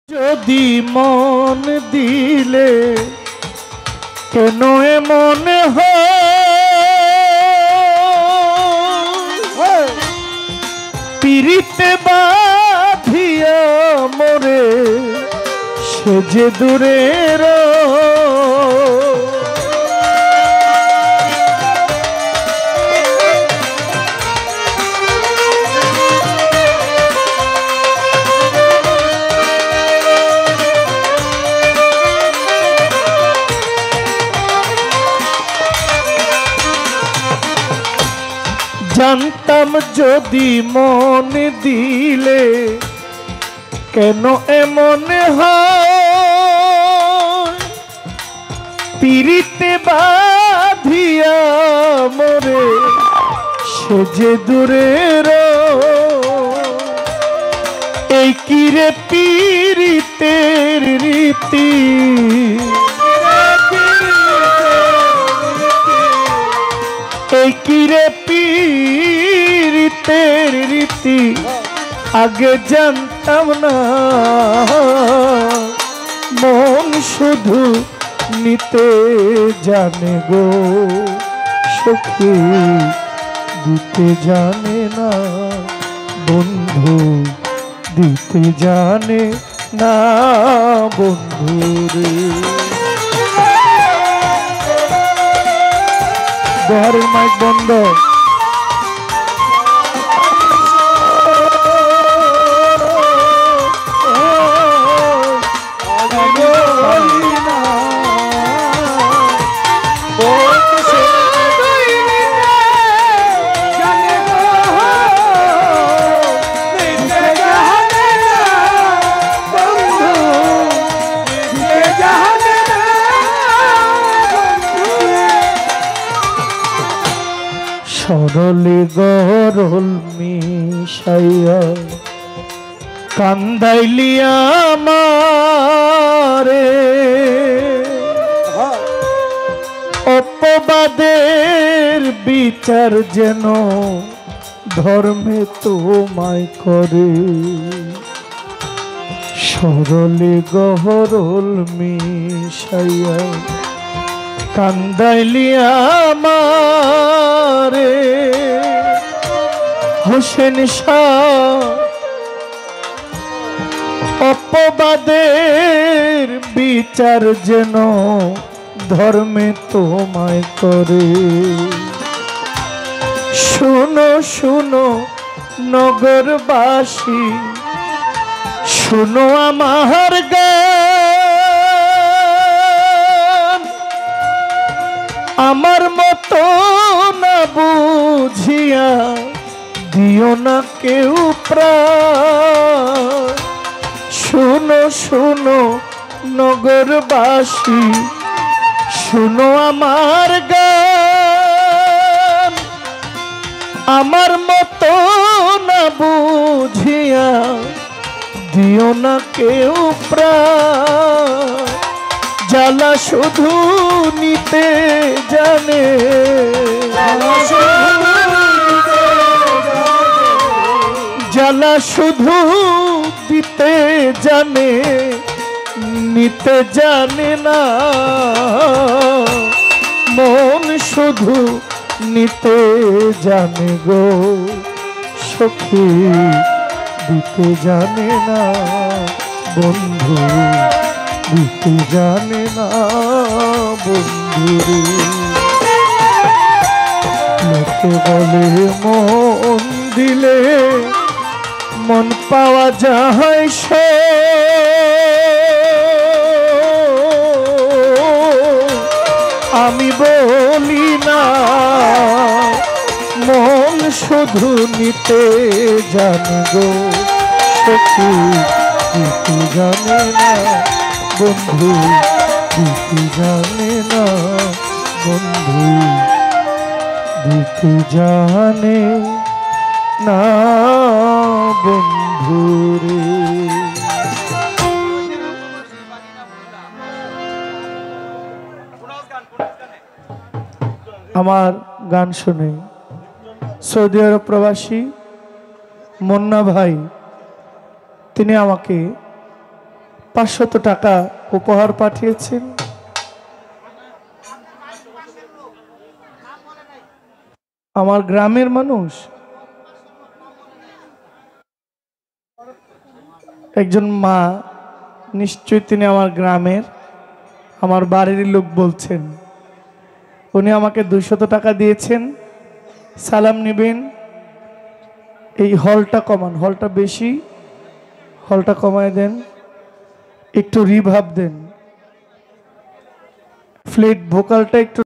যদি মন দিলে কেন এমন হয় পিরিতে বাঁধিয়া মোরে সে যে দূরের জানতাম যদি মন দিলে কেন এমন হয় পিরিতে বাঁধিয়া মোরে সে যে দূরের এই কিরে পিরিতের রীতি এই কিরে পিরিতের রীতি আগে জানতাম না মন শুধু নিতে জানে গো সখী দিতে জানে না বন্ধু দিতে জানে না বন্ধু রে বিহারের মাইক বন্ধ সরলে গরল মিশাইয়া কান্দাইলিয়া আমারে অপবাদের বিচার যেন ধর্মে তোমায় করে সরলে গরল মিশাইয়া কান্দাইলিয়া আমারে হোসেন শাহ অপবাদের বিচার যেন ধর্মে তোমায় করে শুনো শুনো নগরবাসী শুনো আমার গান আমার মতো না বুঝিয়া দিও না কেউ প্রাণ শুনো শুনো নগরবাসী শুনো আমার গান আমার মতো না বুঝিয়া দিও না কেউ প্রাণ জ্বালা শুধু নিতে জানে জ্বালা শুধু দিতে জানে নিতে জানে না মন শুধু নিতে জানে গো সখী দিতে জানে না বন্ধু দিতে জানে না বন্ধু লোকে বলে মন দিলে মন পাওয়া যায় সে আমি বলি না মন শুধু নিতে জানে গো সখী দিতে জানে না বন্ধু দিতে জানে না বন্ধু দিতে জানে না বন্ধু রে আমার গান শুনে সৌদি আরব প্রবাসী মুন্না ভাই তিনি আমাকে 500 টাকা উপহার পাঠিয়েছেন। আমার গ্রামের মানুষ, একজন মা, নিশ্চয়ই তিনি আমার গ্রামের, আমার বাড়ির লোক বলছেন। উনি আমাকে 200 টাকা দিয়েছেন। সালাম নেবেন। এই হলটা কমান, হলটা বেশি, হলটা কমায় দেন, একটু রিভাব দেন, ফ্লেট ভোকালটা একটু